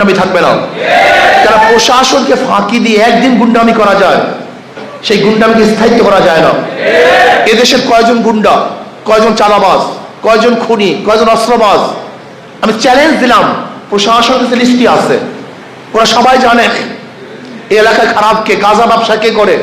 গুন্ডামি থাকবে না। যারা প্রশাসনকে ফাঁকি দিয়ে একদিন গুন্ডামি করা যায়, সেই গুন্ডামিকে স্থায়িত্ব করা যায় না। এদেশের কয়জন গুন্ডা, কয়জন চাঁদাবাজ, কয়জন খুনি, কয়জন অস্ত্রবাজ, আমি চ্যালেঞ্জ দিলাম, প্রশাসনের কাছে লিস্টটি আছে, ওরা সবাই জানে এই এলাকায় খারাপ কে, গাঁজা ব্যবসা কে করে,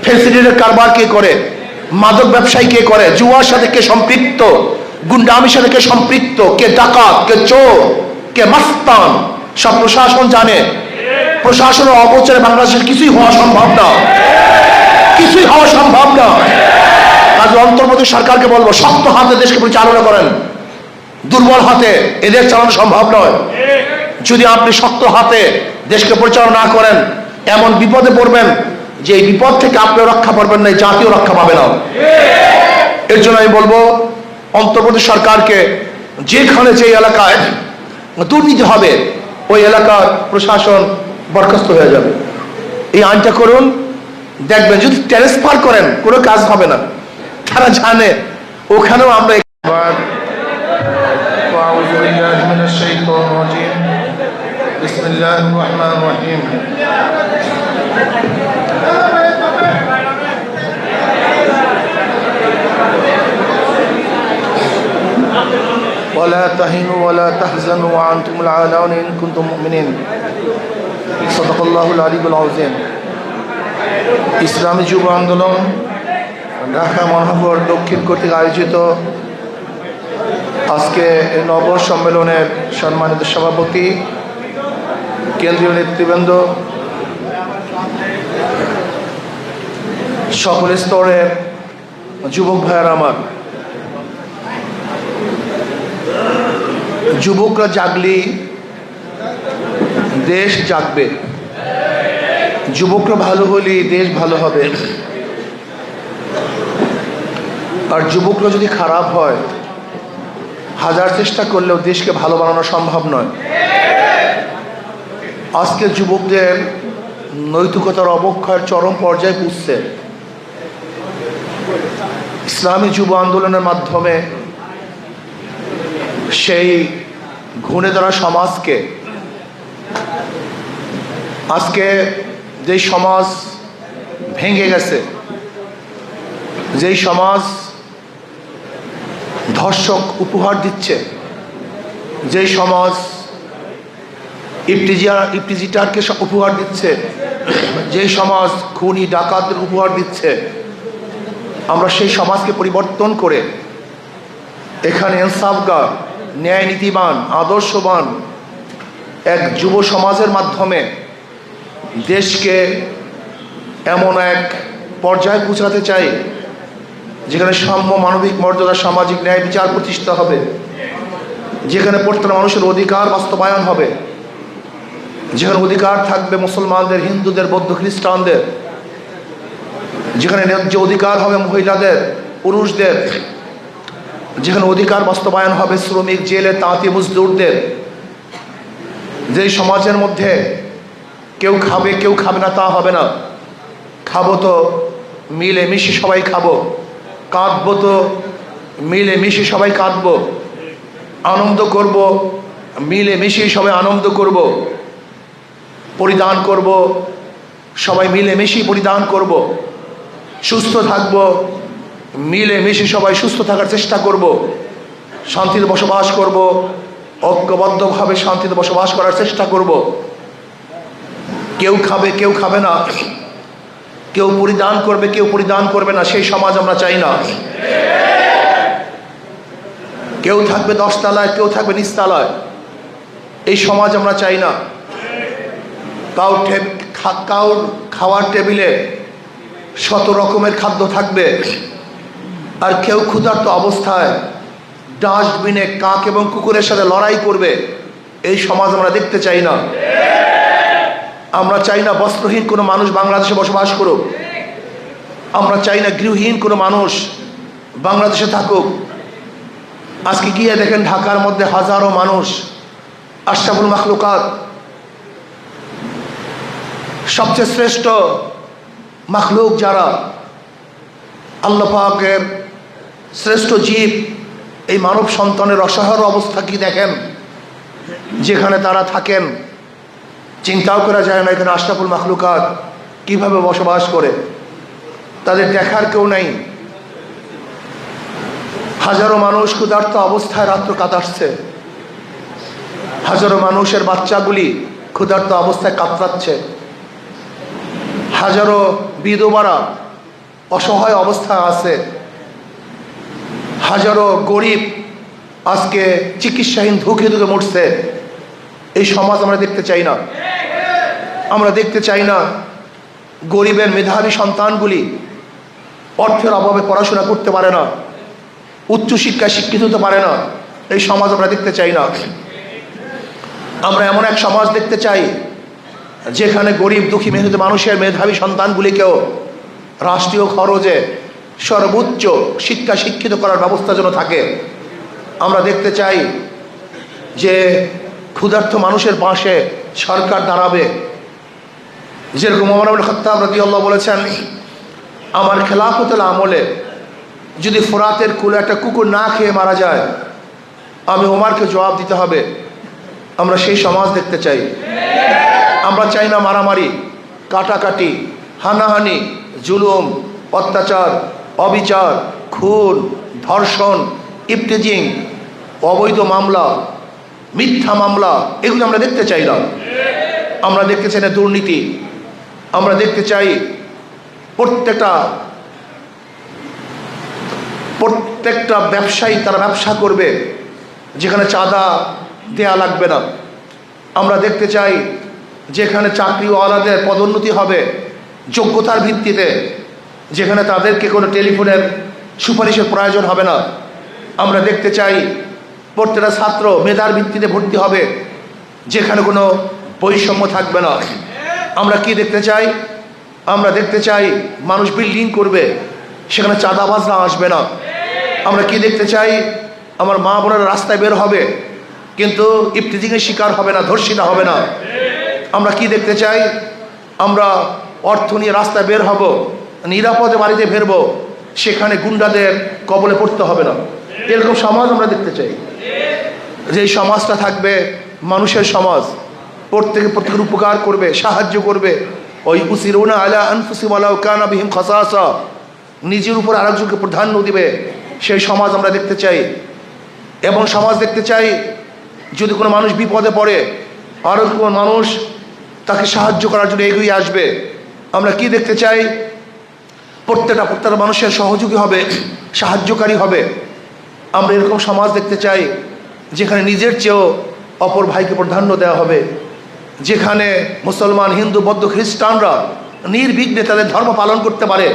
ফেন্সিডিলের কারবার কে করে, মাদক ব্যবসায়ী কে করে, জুয়ার সাথে কে সম্পৃক্ত, গুন্ডামির সাথে কে সম্পৃক্ত, কে ডাকাত, কে চোর, কে মাস্তান, সব প্রশাসন জানে। প্রশাসনের অবচরে বাংলাদেশের কিছুই হওয়া সম্ভব না, কিছুই হওয়া সম্ভব না। আজ অন্তর্বর্তী সরকারকে বলবো, শক্ত হাতে দেশকে পরিচালনা করেন, দুর্বল হাতে এদের চালানো সম্ভব নয়। যদি আপনি শক্ত হাতে দেশকে পরিচালনা না করেন, এমন বিপদে পড়বেন যে এই বিপদ থেকে আপনিও রক্ষা পাবেন না, জাতীয় রক্ষা পাবে না। এর জন্য আমি বলবো অন্তর্বর্তী সরকারকে, যেখানে যে এলাকায় দুর্নীতি হবে ওই এলাকার প্রশাসন বরখাস্ত হয়ে যাবে। এই আইনটা করুন, দেখবেন যদি ট্রান্সফার করেন কোনো কাজ হবে না। তারা জানে ওখানেও আমরা বিসমিল্লাহির রহমানির রহিম। ولا تهنوا ولا تحزنوا وأنتم الأعلون إن كنتم مؤمنين صدق الله العلي العظيم। ইসলামী যুব আন্দোলন ঢাকা মহানগর দক্ষিণ কর্তৃক আয়োজিত আজকে নব সম্মেলনের সম্মানিত সভাপতি, কেন্দ্রীয় নেতৃবৃন্দ, সকল স্তরের যুবক ভাইয়েরা আমার, যুবকরা জাগলি দেশ জাগবে, যুবকরা ভালো হলে দেশ ভালো হবে। আর যুবকরা যদি খারাপ হয়, হাজার চেষ্টা করলেও দেশকে ভালো বানানো সম্ভব নয়। আজকে যুবকদের নৈতিকতার অবক্ষয়ের চরম পর্যায়ে পুষছে। ইসলামী যুব আন্দোলনের মাধ্যমে সেই ঘুণে ধরা সমাজকে, আজকে যেই সমাজ ভেঙে গেছে, যেই সমাজ ধর্ষক উপহার দিচ্ছে, যেই সমাজ ইফটিজিটারকে উপহার দিচ্ছে, যেই সমাজ খুনি ডাকাতদের উপহার দিচ্ছে, আমরা সেই সমাজকে পরিবর্তন করে এখানে ইনসাফগার, ন্যায় নীতিবান, আদর্শবান এক যুব সমাজের মাধ্যমে দেশকে এমন এক পর্যায়ে পৌঁছাতে চাই যেখানে সাম্য, মানবিক মর্যাদা, সামাজিক ন্যায় বিচার প্রতিষ্ঠা হবে, যেখানে প্রত্যেকটা মানুষের অধিকার বাস্তবায়ন হবে, যেখানে অধিকার থাকবে মুসলমানদের, হিন্দুদের, বৌদ্ধ, খ্রিস্টানদের, যেখানে ন্যায্য অধিকার হবে মহিলাদের, পুরুষদের, যেখানে অধিকার বাস্তবায়ন হবে শ্রমিক, জেলে, তাঁতি, মজদুরদের। যেই সমাজের মধ্যে কেউ খাবে কেউ খাবে না তা হবে না, খাবো তো মিলে মিশে সবাই খাবো, কাঁদবো তো মিলে মিশে সবাই কাঁদবো, আনন্দ করব মিলে মিশে সবাই আনন্দ করব, পরিধান করব সবাই মিলে মিশে পরিধান করব, সুস্থ থাকব মিলে মিশে সবাই সুস্থ থাকার চেষ্টা করব, শান্তিতে বসবাস করব, ঐক্যবদ্ধভাবে শান্তিতে বসবাস করার চেষ্টা করব। কেউ খাবে কেউ খাবে না, কেউ পরিধান করবে কেউ পরিধান করবে না, সেই সমাজ আমরা চাই না। কেউ থাকবে 10 তলায়, কেউ থাকবে নিচতলায়, এই সমাজ আমরা চাই না। কাউর খাওয়ার টেবিলে 100 রকমের খাদ্য থাকবে, আর কেউ ক্ষুধার্ত অবস্থায় ডাস্টবিনে কাক এবং কুকুরের সাথে লড়াই করবে, এই সমাজ আমরা দেখতে চাই না। আমরা চাই না বস্ত্রহীন কোনো মানুষ বাংলাদেশে বসবাস করুক, আমরা চাই না গৃহহীন কোনো মানুষ বাংলাদেশে থাকুক। আজকে গিয়ে দেখেন ঢাকার মধ্যে হাজারো মানুষ, আশরাফুল মাখলুকাত, সবচেয়ে শ্রেষ্ঠ মাখলুক যারা, আল্লাহ পাকের শ্রেষ্ঠ জীব, এই মানব সন্তানের অসহায় অবস্থা কি দেখেন। যেখানে তারা থাকেন চিন্তাও করা যায় না এখানে আশরাফুল মাখলুকাত কিভাবে বসবাস করে, তাদের দেখার কেউ নাই। হাজারো মানুষ ক্ষুধার্ত অবস্থায় রাত্র কাটাচ্ছে, হাজারো মানুষের বাচ্চাগুলি ক্ষুধার্ত অবস্থায় কাতরাচ্ছে, হাজারো বিধবারা অসহায় অবস্থায় আছে, হাজারো গরিব আজকে চিকিৎসাহীন ধুকে ধুকে মরছে। এই সমাজ আমরা দেখতে চাই না। আমরা দেখতে চাই না গরিবের মেধাবী সন্তানগুলি অর্থের অভাবে পড়াশোনা করতে পারে না, উচ্চশিক্ষায় শিক্ষিত হতে পারে না। এই সমাজ আমরা দেখতে চাই না। আমরা এমন এক সমাজ দেখতে চাই যেখানে গরিব দুঃখী মেহনতি মানুষের মেধাবী সন্তানগুলিকেও রাষ্ট্রীয় খরচে সর্বোচ্চ শিক্ষিত করার ব্যবস্থা যেন থাকে। আমরা দেখতে চাই যে ক্ষুধার্ত মানুষের পাশে সরকার দাঁড়াবে। যেরকম ওমর ইবনে খাত্তাব রাদিয়াল্লাহু বলেছেন, আমার খেলাফতের আমলে যদি ফোরাতের কুলে একটা কুকুর না খেয়ে মারা যায়, আমি ওমরকে জবাব দিতে হবে। আমরা সেই সমাজ দেখতে চাই। আমরা চাই না মারামারি, কাটাকাটি, হানাহানি, জুলুম, অত্যাচার, অবিচার, খুন, ধর্ষণ, ইফটিজিং, অবৈধ মামলা, মিথ্যা মামলা, এগুলো আমরা দেখতে চাই না। আমরা দেখতে চাই না দুর্নীতি। আমরা দেখতে চাই প্রত্যেকটা ব্যবসায়ী তারা ব্যবসা করবে যেখানে চাঁদা দেয়া লাগবে না। আমরা দেখতে চাই যেখানে চাকরিওয়ালাদের পদোন্নতি হবে যোগ্যতার ভিত্তিতে, যেখানে তাদেরকে কোনো টেলিফোনের সুপারিশের প্রয়োজন হবে না। আমরা দেখতে চাই প্রত্যেকটা ছাত্র মেধার ভিত্তিতে ভর্তি হবে, যেখানে কোনো বৈষম্য থাকবে না। আমরা কি দেখতে চাই? আমরা দেখতে চাই মানুষ বিল্ডিং করবে, সেখানে চাঁদাবাজরা আসবে না। আমরা কি দেখতে চাই? আমার মা বোনেরা রাস্তায় বের হবে কিন্তু ইফতিজিংয়ের শিকার হবে না, ধর্ষিতা হবে না। আমরা কি দেখতে চাই? আমরা অর্থ নিয়ে রাস্তায় বের হব, নিরাপদে বাড়িতে ফিরবো, সেখানে গুন্ডাদের কবলে পড়তে হবে না। এরকম সমাজ আমরা দেখতে চাই। যে সমাজটা থাকবে মানুষের সমাজ, প্রত্যেকের উপকার করবে, সাহায্য করবে। ওই উসিরুনা আলা আনফুসিহিম ওয়ালাউ কানা বিহিম খাসাসা, নিজের উপর আরেকজনকে প্রাধান্য দিবে, সেই সমাজ আমরা দেখতে চাই। এবং সমাজ দেখতে চাই যদি কোনো মানুষ বিপদে পড়ে আরও কোনো মানুষ তাকে সাহায্য করার জন্য এগিয়ে আসবে। আমরা কি দেখতে চাই? প্রত্যেকটা মানুষের সহযোগী হবে, সাহায্যকারী হবে। আমরা এরকম সমাজ দেখতে চাই যেখানে নিজের চেয়েও অপর ভাইকে প্রাধান্য দেওয়া হবে, যেখানে মুসলমান, হিন্দু, বৌদ্ধ, খ্রিস্টানরা নির্বিঘ্নে তাদের ধর্ম পালন করতে পারে।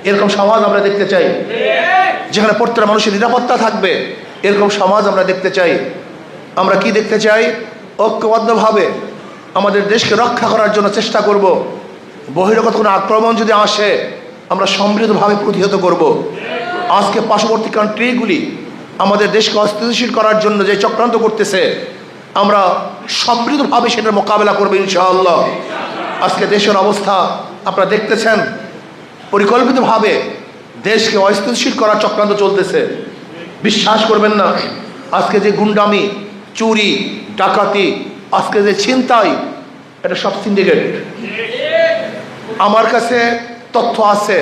এরকম সমাজ আমরা দেখতে চাই। যেখানে প্রত্যেকটা মানুষের নিরাপত্তা থাকবে, এরকম সমাজ আমরা দেখতে চাই। আমরা কি দেখতে চাই? ঐক্যবদ্ধভাবে আমাদের দেশকে রক্ষা করার জন্য চেষ্টা করব। বহিরাগত কোনো আক্রমণ যদি আসে আমরা সমৃদ্ধভাবে প্রতিহত করব। আজকে পার্শ্ববর্তী কান্ট্রিগুলি আমাদের দেশকে অস্থিতিশীল করার জন্য যে চক্রান্ত করতেছে, আমরা সমৃদ্ধভাবে সেটার মোকাবেলা করবো ইনশাআল্লাহ। আজকে দেশের অবস্থা আপনারা দেখতেছেন, পরিকল্পিতভাবে দেশকে অস্থিতিশীল করার চক্রান্ত চলতেছে। বিশ্বাস করবেন না, আজকে যে গুন্ডামি, চুরি, ডাকাতি, আজকে যে ছিনতাই, এটা সব সিন্ডিকেট। আমার কাছে তথ্য আছে,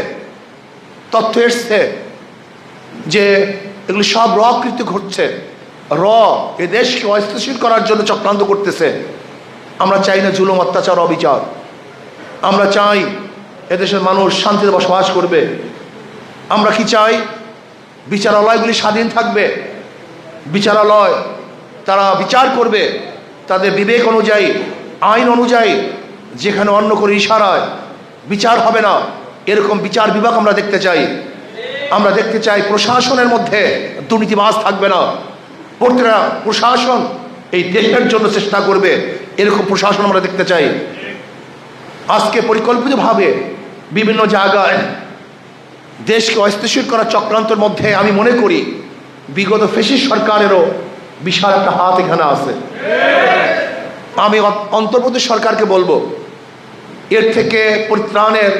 তথ্য এসছে যে এগুলি সব কৃত্য ঘটছে। এ দেশকে অস্থিতিশীল করার জন্য চক্রান্ত করতেছে। আমরা চাই না জুলুম, অত্যাচার, অবিচার। আমরা চাই এদেশের মানুষ শান্তিতে বসবাস করবে। আমরা কি চাই? বিচারালয়গুলি স্বাধীন থাকবে। বিচারালয় তারা বিচার করবে তাদের বিবেক অনুযায়ী, আইন অনুযায়ী। যেখানে অন্য করে ইশারায় বিচার হবে না, এরকম বিচার বিভাগ আমরা দেখতে চাই। আমরা দেখতে চাই প্রশাসনের মধ্যে দুর্নীতিবাজ থাকবে না। প্রত্যেকটা প্রশাসন এই দেশের জন্য চেষ্টা করবে, এরকম প্রশাসন আমরা দেখতে চাই। আজকে পরিকল্পিতভাবে বিভিন্ন জায়গায় দেশকে অস্থিতিশীল করার চক্রান্তের মধ্যে আমি মনে করি বিগত ফ্যাসিস্ট সরকারেরও বিশাল একটা হাত এখানে আছে। আমি অন্তর্বর্তী সরকারকে বলবো, এর থেকে পরিত্রাণের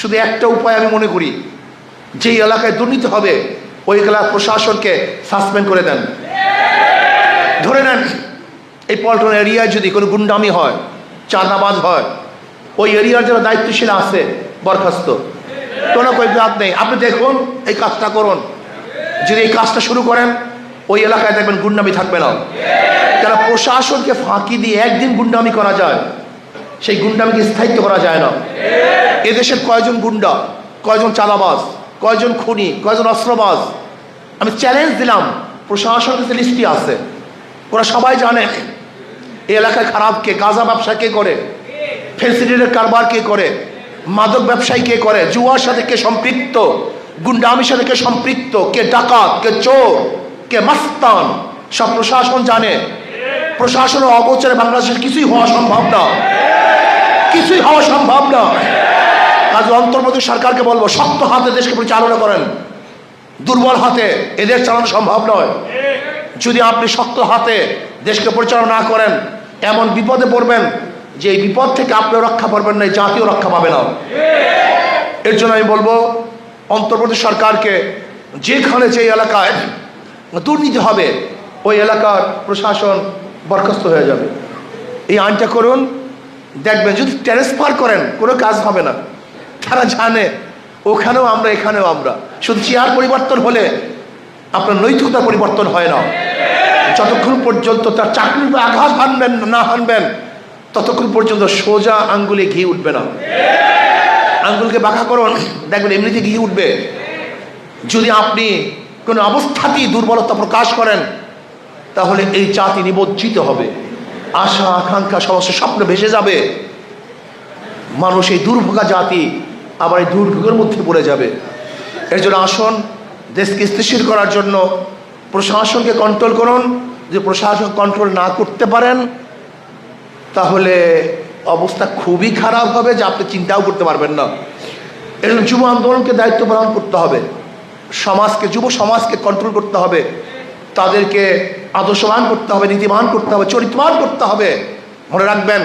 শুধু একটা উপায় আমি মনে করি, যেই এলাকায় দুর্নীতি হবে ওই এলাকার প্রশাসনকে সাসপেন্ড করে দেন। ধরে নেন এই পল্টন এরিয়ায় যদি কোনো গুন্ডামি হয়, চাঁদাবাজ হয়, ওই এরিয়ার যারা দায়িত্বশীল আছে বরখাস্ত, কোনো কৈফিয়ত নেই। আপনি দেখুন, এই কাজটা করুন। যদি এই কাজটা শুরু করেন, ওই এলাকায় দেখবেন গুন্ডামি থাকবে না। যারা প্রশাসনকে ফাঁকি দিয়ে একদিন গুন্ডামি করা যায়, সেই গুন্ডামিকে স্থায়িত্ব করা যায় না। এদেশের কয়জন গুন্ডা, কয়জন চাঁদাবাজ, কয়জন খুনি, কয়জন অস্ত্রবাজ, আমি চ্যালেঞ্জ দিলাম, প্রশাসনের কাছে লিস্টটি আছে, ওরা সবাই জানে এই এলাকায় খারাপ কে, গাঁজা ব্যবসা কে করে, ফেন্সিডিলের কারবার কে করে, মাদক ব্যবসায়ী কে করে, জুয়ার সাথে কে সম্পৃক্ত, গুন্ডামির সাথে কে সম্পৃক্ত, কে ডাকাত, কে চোর, কে মাস্তান, সব প্রশাসন জানে। প্রশাসনের অগোচরে বাংলাদেশের কিছুই হওয়া সম্ভব না, কিছুই হওয়া সম্ভব না। কাজে অন্তর্বর্তী সরকারকে বলবো, শক্ত হাতে দেশকে পরিচালনা করেন, দুর্বল হাতে এদের চালানো সম্ভব নয়। যদি আপনি শক্ত হাতে দেশকে পরিচালনা না করেন, এমন বিপদে পড়বেন যে এই বিপদ থেকে আপনিও রক্ষা পাবেন না, জাতীয় রক্ষা পাবে না। এর জন্য আমি বলবো অন্তর্বর্তী সরকারকে, যেখানে যে এলাকায় দুর্নীতি হবে ওই এলাকার প্রশাসন বরখাস্ত হয়ে যাবে। এই আইনটা করুন, দেখবেন যদি ট্রান্সফার করেন কোনো কাজ হবে না। তারা জানে ওখানেও আমরা, এখানেও আমরা। শুধু চেয়ার পরিবর্তন হলে আপনার নৈতিকতা পরিবর্তন হয় না। যতক্ষণ পর্যন্ত তার চাকরির আঘাত হানবেন না হানবেন, ততক্ষণ পর্যন্ত সোজা আঙ্গুলে ঘি উঠবে না। আঙ্গুলকে বাঁকা করুন, দেখবেন এমনিতে ঘি উঠবে। যদি আপনি কোনো অবস্থাতেই দুর্বলতা প্রকাশ করেন, তাহলে এই জাতি নিমজ্জিত হবে, আশা আকাঙ্ক্ষা সমস্ত স্বপ্ন ভেসে যাবে। মানুষ এই দুর্ভোগা জাতি আবার এই দুর্ভোগের মধ্যে পড়ে যাবে। এর জন্য আসুন, দেশকে স্থিতিশীল করার জন্য প্রশাসনকে কন্ট্রোল করুন। যদি প্রশাসন কন্ট্রোল না করতে পারেন, তাহলে অবস্থা খুবই খারাপ হবে, যে আপনি চিন্তাও করতে পারবেন না। এর জন্য যুব আন্দোলনকে দায়িত্ব পালন করতে হবে, সমাজকে, যুব সমাজকে কন্ট্রোল করতে হবে, তাদেরকে আদর্শবান করতে হবে, নীতিবান করতে হবে, চরিত্রবান করতে হবে। মনে রাখবেন,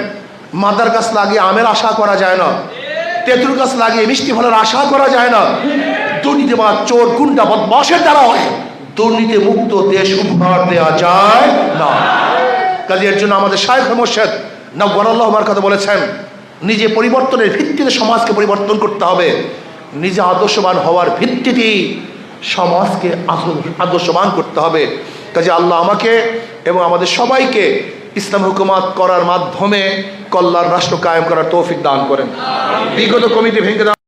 মাদার গাছ লাগিয়ে আমের আশা করা যায় না, তেঁতুল গাছ লাগিয়ে মিষ্টি ফলের আশা করা যায় না। দুর্নীতিবাদ, চোর, গুন্ডা, বদমাশের দ্বারা দুর্নীতি মুক্ত দেশ উপহার দেওয়া যায় না। কাজে এর জন্য আমাদের শায়খ মুর্শিদ নওয়ারাল্লাহু আমার কথা বলেছেন, নিজে পরিবর্তনের ভিত্তিতে সমাজকে পরিবর্তন করতে হবে। নিজে আদর্শবান হওয়ার ভিত্তিতেই সমাজকে আদর্শবান করতে হবে। কাজে আল্লাহ আমাকে এবং আমাদের সবাইকে ইসলাম হুকুমাত করার মাধ্যমে কল্যাণ রাষ্ট্র কায়েম করার তৌফিক দান করেন। বিগত কমিটি ভেঙে